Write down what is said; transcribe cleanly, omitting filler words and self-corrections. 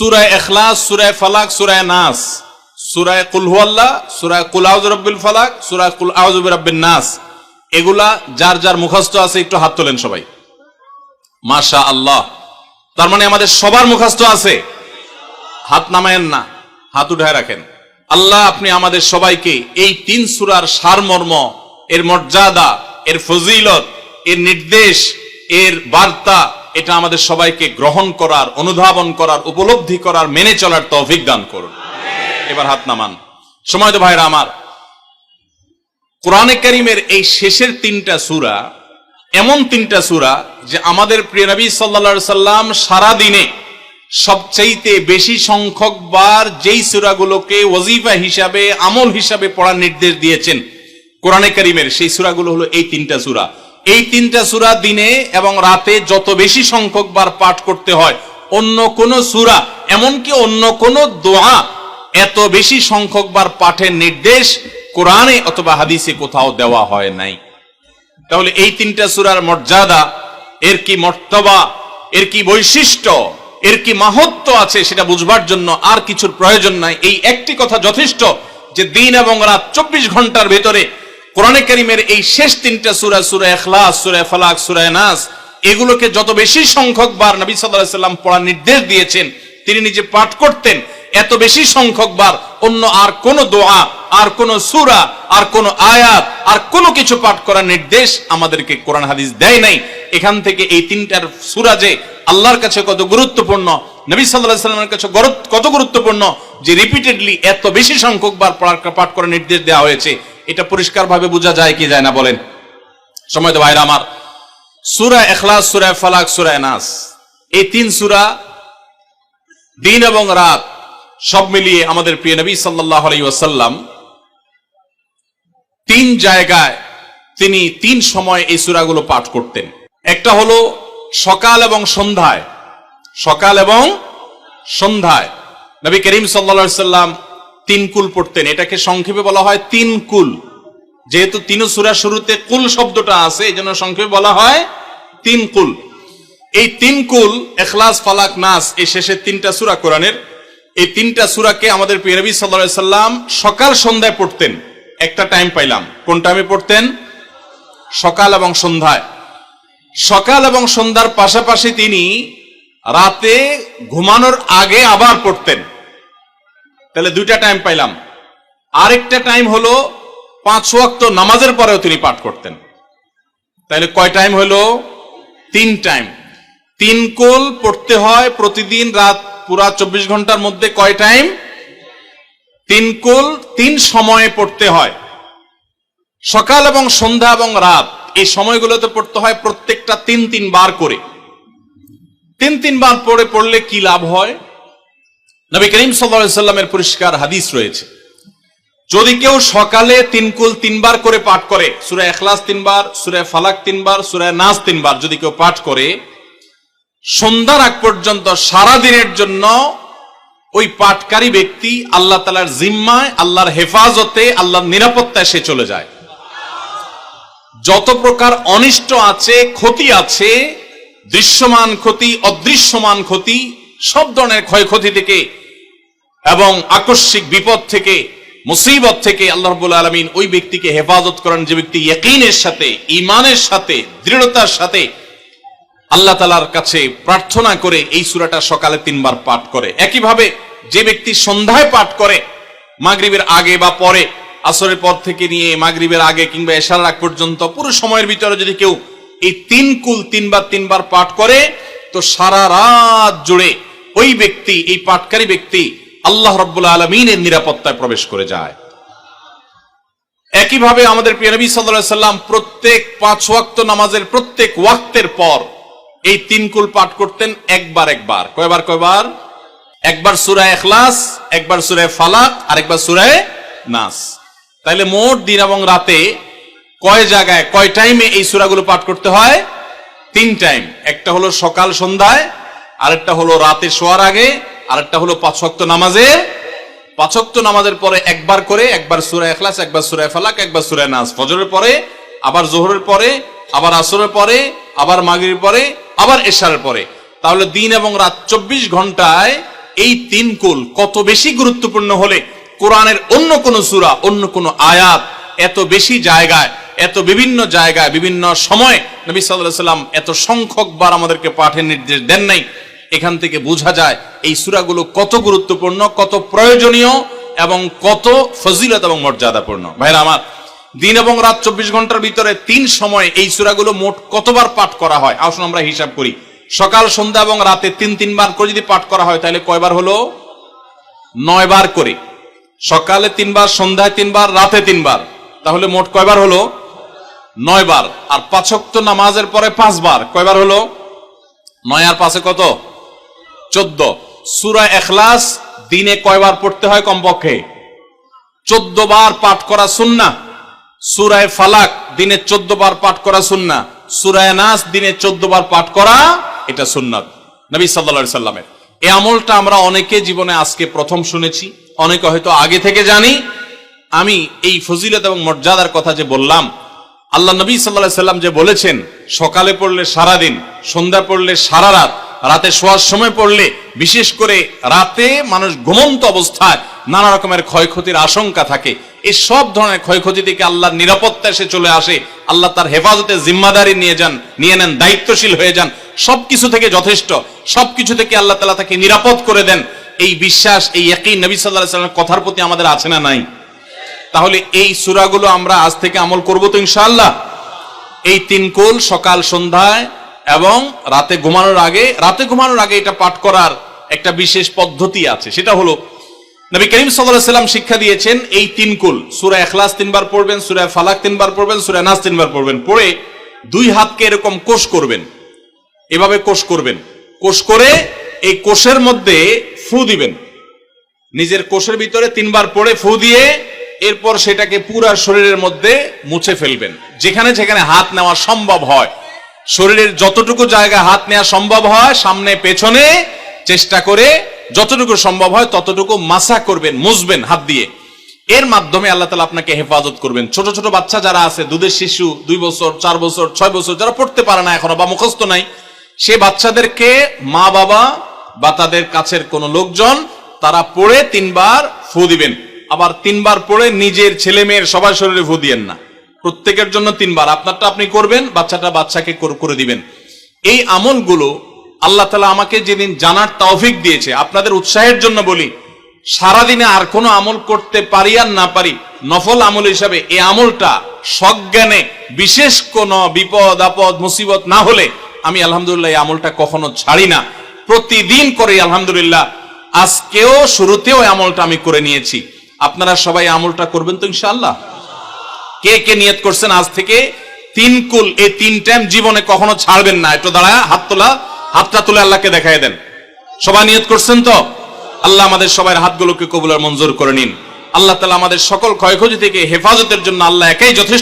সূরা ইখলাস, সূরা ফালাক, সূরা নাস, সূরা কুল হুয়াল্লাহ, সূরা কুল আউযু বিরাব্বিল ফালাক, সূরা কুল আউযু বিরাব্বিন নাস, এগুলা যার যার মুখস্থ আছে একটু হাত তোলেন সবাই। মাশাআল্লাহ, তার মানে আমাদের সবার মুখস্থ আছে। হাত নামায়েন না, হাত উঠায় রাখেন। আল্লাহ আপনি আমাদের সবাইকে এই 3 সূরার সারমর্ম, এর মর্যাদা, এর ফজিলত, এর নির্দেশ, এর বার্তা, এটা আমাদের সবাইকে গ্রহণ করার, অনুধাবন করার, উপলব্ধি করার, মেনে চলার তৌফিক দান করুন। এবার হাত নামান। সময়ত ভাইরা আমার, কোরআনে কারীমের এই শেষের 3টা সূরা এমন 3টা সূরা যে আমাদের প্রিয় নবী সাল্লাল্লাহু আলাইহি সাল্লাম সারা দিনে সবচাইতে বেশি সংখ্যক বার যেই সূরাগুলোকে ওয়াজিফা হিসাবে, আমল হিসাবে পড়ার নির্দেশ দিয়েছেন কোরআনে কারীমের, সেই সূরাগুলো হলো এই 3টা সূরা। এই 3টা সূরা দিনে এবং রাতে যত বেশি সংখ্যক বার পাঠ করতে হয়, অন্য কোন সূরা, এমনকি অন্য কোন দোয়া এত বেশি সংখ্যক বার পাঠের নির্দেশ কোরআনে অথবা হাদিসে কোথাও দেওয়া হয় নাই। তাহলে এই 3টা সূরার মর্যাদা, এর কি মর্তবা, এর কি বৈশিষ্ট্য, এর কি মাহাত্ম্য আছে সেটা বুঝবার জন্য আর কিছুর প্রয়োজন নাই। এই একটি কথা যথেষ্ট যে দিন এবং রাত 24 ঘন্টার ভেতরে কোরআনে কারীমের এই শেষ 3টা সূরা, সূরা ইখলাস, সূরা ফালাক, সূরা নাস, এগুলোকে যত বেশি সংখ্যক বার নবী সাল্লাল্লাহু আলাইহি সাল্লাম পড়ার নির্দেশ দিয়েছেন, তিনি নিজে পাঠ করতেন, এত বেশি সংখ্যক বার অন্য আর কোন দোয়া, আর কোন সূরা, আর কোন আয়াত, আর কোন কিছু পাঠ করার নির্দেশ আমাদেরকে কোরআন হাদিস দেয় নাই। এখান থেকে এই 3টার সূরা যে আল্লাহর কাছে কত গুরুত্বপূর্ণ, নবী সাল্লাল্লাহু আলাইহি সাল্লামের কাছে কত গুরুত্বপূর্ণ যে রিপিটেডলি এত বেশি সংখ্যক বার পাঠ করার নির্দেশ দেওয়া হয়েছে, এটা পরিষ্কারভাবে বোঝা যায় কি যায় না বলেন? সময়ত ভাইরা আমার, সূরা ইখলাস, সূরা ফালাক, সূরা নাস, এই 3 সূরা দিন এবং রাত সব মিলিয়ে আমাদের প্রিয় নবী সাল্লাল্লাহু আলাইহি ওয়াসাল্লাম 3 জায়গায় তিনি 3 সময় এই সূরাগুলো পাঠ করতেন। একটা হলো সকাল এবং সন্ধ্যায়। সকাল এবং সন্ধ্যায় নবী করিম সাল্লাল্লাহু আলাইহি ওয়াসাল্লাম 3 কুল পড়তেন। এটাকে সংক্ষেপে বলা হয় 3 কুল। যেহেতু 3 সূরা শুরুতে কুল শব্দটা আছে, এজন্য সংক্ষেপে বলা হয় 3 কুল। এই 3 কুল ইখলাস, ফালাক, নাস, এই শেষের 3টা সূরা কোরআনের, এই 3টা সূরাকে আমাদের প্রিয় নবী সাল্লাল্লাহু আলাইহি ওয়াসাল্লাম সকাল সন্ধ্যায় পড়তেন। একটা টাইম পাইলাম, কোন টাইমে পড়তেন? সকাল এবং সন্ধ্যায়। সকাল এবং সন্ধ্যার পাশাপাশি তিনি রাতে ঘুমানোর আগে আবার পড়তেন। তাহলে 2টা টাইম পাইলাম। আরেকটা টাইম হলো 5 ওয়াক্ত নামাজের পরেও তিনি পাঠ করতেন। তাহলে কয় টাইম হলো? 3 টাইম। 3 কুল পড়তে হয় প্রতিদিন রাত পুরা 24 ঘন্টার মধ্যে। কয় টাইম? 3 কুল 3 সময়ে পড়তে হয়। সকাল এবং সন্ধ্যা এবং রাত এই সময়গুলোতে পড়তে হয় প্রত্যেকটা 3 বার করে। 3 বার পড়লে কি লাভ হয়? নবী করিম সাল্লাল্লাহু আলাইহি সাল্লামের পরিষ্কার হাদিস রয়েছে, যদি কেউ সকালে 3 কুল 3 বার করে পাঠ করে, সূরা ইখলাস 3 বার, সূরা ফালাক 3 বার, সূরা নাস 3 বার যদি কেউ পাঠ করে, সন্ধ্যার আগ পর্যন্ত সারা দিনের জন্য ওই পাঠকারী ব্যক্তি আল্লাহ তাআলার জিম্মায়, আল্লাহর হেফাজতে, আল্লাহর নিরাপত্তায় সে চলে যায়। যত প্রকার অনিষ্ট আছে, ক্ষতি আছে, দৃশ্যমান ক্ষতি, অদৃশ্যমান ক্ষতি, সব ধরনের ক্ষয়ক্ষতি থেকে এবং আকস্মিক বিপদ থেকে, মুসিবত থেকে আল্লাহ রাব্বুল আলামিন ওই ব্যক্তিকে হেফাজত করেন, যে ব্যক্তি ইয়াকিনের সাথে, ঈমানের সাথে, দৃঢ়তার সাথে আল্লাহ তাআলার কাছে প্রার্থনা করে এই সূরাটা সকালে 3 বার পাঠ করে। একইভাবে যে ব্যক্তি সন্ধ্যায় পাঠ করে, মাগরিবের আগে বা পরে, আসরের পর থেকে নিয়ে মাগরিবের আগে কিংবা এশার আগ পর্যন্ত পুরো সময়ের ভিতরে যদি কেউ এই 3 কুল 3 বার পাঠ করে, তো সারা রাত জুড়ে ওই ব্যক্তি, এই পাঠকারী ব্যক্তি আল্লাহ রাব্বুল আলামিনের নিরাপত্তায় প্রবেশ করে যায়। একইভাবে আমাদের প্রিয় নবী সাল্লাল্লাহু আলাইহি সাল্লাম প্রত্যেক 5 ওয়াক্ত নামাজের প্রত্যেক ওয়াক্তের পর এই 3 কুল পাঠ করতেন একবার। কয়বার? একবার সূরা ইখলাস, একবার সূরা ফালাক, আর একবার সূরা নাস। তাইলে মোট দিন এবং রাতে কয় জায়গায়, কয় টাইমে এই সূরাগুলো পাঠ করতে হয়? 3 টাইম। একটা হলো সকাল সন্ধ্যায়, আরেকটা হলো রাতে শোয়ার আগে, আরেকটা হলো 5 ওয়াক্ত নামাজের, 5 ওয়াক্ত নামাজের পরে একবার করে, একবার সূরা ইখলাস, একবার সূরা ফালাক, একবার সূরা নাস। ফজরের পরে, আবার যোহরের পরে, আবার আসরের পরে, আবার মাগরিবের পরে, আবার এশারের পরে। তাহলে দিন এবং রাত 24 ঘন্টায় এই 3 কুল কত বেশি গুরুত্বপূর্ণ হলে কোরআনের অন্য কোন সূরা, অন্য কোন আয়াত এত বেশি জায়গায়, এত বিভিন্ন জায়গায়, বিভিন্ন সময় নবী সাল্লাল্লাহু আলাইহি ওয়াসাল্লাম এত সংখ্যকবার আমাদেরকে পাঠের নির্দেশ দেন নাই। এখান থেকে বোঝা যায় এই সূরাগুলো কত গুরুত্বপূর্ণ, কত প্রয়োজনীয় এবং কত ফজিলত এবং মর্যাদাপূর্ণ। ভাইরা আমার, দিন এবং রাত 24 ঘন্টার ভিতরে 3 সময় এই সূরাগুলো মোট কতবার পাঠ করা হয়? আসুন আমরা হিসাব করি। সকাল, সন্ধ্যা এবং রাতে 3 বার করে যদি পাঠ করা হয় তাহলে কয়বার হলো? 9 বার করে। সকালে 3 বার, সন্ধ্যায় 3 বার, রাতে 3 বার, তাহলে মোট কয়বার হলো? 9 বার। আর 5 ওয়াক্ত নামাজের পরে 5 বার, কয়বার হলো? 9 আর 5 কত? 14। সূরা ইখলাস দিনে কয়বার পড়তে হয়? কমপক্ষে 14 বার পাঠ করা সুন্নাহ। সূরা ফালাক দিনে 14 বার পাঠ করা সুন্নাহ। সূরা নাস দিনে 14 বার পাঠ করা, এটা সুন্নাত নবী সাল্লাল্লাহু আলাইহি সাল্লামের। এই আমলটা আমরা অনেকে জীবনে আজকে প্রথম শুনেছি, অনেকে হয়তো আগে থেকে জানি। আমি এই ফজিলত এবং মর্যাদার কথা যে বললাম, আল্লাহ নবী সাল্লাল্লাহু আলাইহি সাল্লাম যে বলেছেন সকালে পড়লে সারা দিন, সন্ধ্যা পড়লে সারা রাত, রাতে শোয়ার সময় পড়লে, বিশেষ করে রাতে মানুষ ঘুমন্ত অবস্থায় নানা রকমের ক্ষয়ক্ষতির আশঙ্কা থাকে, এই সব ধরনের ক্ষয়ক্ষতি থেকে আল্লাহর নিরাপত্তা এসে চলে আসে। আল্লাহ তার হেফাজতে জিম্মাদারি নিয়ে নেন, দায়িত্বশীল হয়ে যান, সবকিছু থেকে যথেষ্ট, সবকিছু থেকে আল্লাহ তাআলা তাকে নিরাপদ করে দেন। এই বিশ্বাস, এই ইয়াকিন নবী সাল্লাল্লাহু আলাইহি সাল্লামের কথার প্রতি আমাদের আছে না নাই? তাহলে এই সূরাগুলো আমরা আজ থেকে আমল করব তো ইনশাআল্লাহ। এই 3 কুল সকাল, সন্ধ্যায় এবং রাতে ঘুমানোর আগে এটা পাঠ করার একটা বিশেষ পদ্ধতি আছে। সেটা হলো নবী করিম সাল্লাল্লাহু আলাইহি সাল্লাম শিক্ষা দিয়েছেন এই 3 কুল, সূরা ইখলাস 3 বার পড়বেন, সূরা ফালাক 3 বার পড়বেন, সূরা নাস 3 বার পড়বেন। পড়ে 2 হাতকে এরকম কোষ করবেন, এভাবে কোষ করবেন। কোষ করে এই কোষের মধ্যে ফু দিবেন, নিজের কোষের ভিতরে 3 বার পড়ে ফু দিয়ে এরপর সেটাকে পুরো শরীরের মধ্যে মুছে ফেলবেন। যেখানে যেখানে হাত নেওয়া সম্ভব হয়, শরীরের যতটুকু জায়গায় হাত নেওয়া সম্ভব হয়, সামনে পেছনে চেষ্টা করে যতটুকু সম্ভব হয় ততটুকু মাসা করবেন, মুছবেন হাত দিয়ে। এর মাধ্যমে আল্লাহ তাআলা আপনাকে হেফাজত করবেন। ছোট ছোট বাচ্চা যারা আছে, দুধের শিশু, 2 বছর, 4 বছর, 6 বছর, যারা পড়তে পারে না এখনো বা মুখস্থ নাই, সে বাচ্চাদেরকে মা বাবা বা তাদের কাছের কোনো লোকজন তারা পড়ে 3 বার ফু দিবেন। আবার 3 বার পড়ে নিজের ছেলে মেয়ের সবার শরীরে ফু দিয়েন না, প্রত্যেকের জন্য 3 বার। আপনারটা আপনি করবেন, বাচ্চাকে করে দিবেন। এই আমলগুলো আল্লাহ তাআলা আমাকে যেদিন জানার তৌফিক দিয়েছে, আপনাদের উৎসাহের জন্য বলি, সারাদিনে আর কোনো আমল করতে পারি আর না পারি, নফল আমল হিসাবে এই আমলটা সজ্ঞানে, বিশেষ কোনো বিপদ আপদ মুসিবত না হলে আমি আলহামদুলিল্লাহ এই আমলটা কখনো ছাড়ি না, প্রতিদিন করি আলহামদুলিল্লাহ। আজকেও শুরুতেও এই আমলটা আমি করে নিয়েছি। আপনারা সবাই আমলটা করবেন তো ইনশাআল্লাহ? কে কে নিয়ত করছেন আজ থেকে 3 কুল, এই 3 টাইম জীবনে কখনো ছাড়বেন না? একটু দাঁড়ায় হাতটা তুলে আল্লাহকে দেখায় দেন। সবাই নিয়ত করছেন তো? আল্লাহ আমাদের সবার হাতগুলোকে কবুল আর মঞ্জুর করে নিন। আল্লাহ তাআলা আমাদের সকল ক্ষয়ক্ষতি থেকে হেফাজতের জন্য আল্লাহ একাই যথেষ্ট।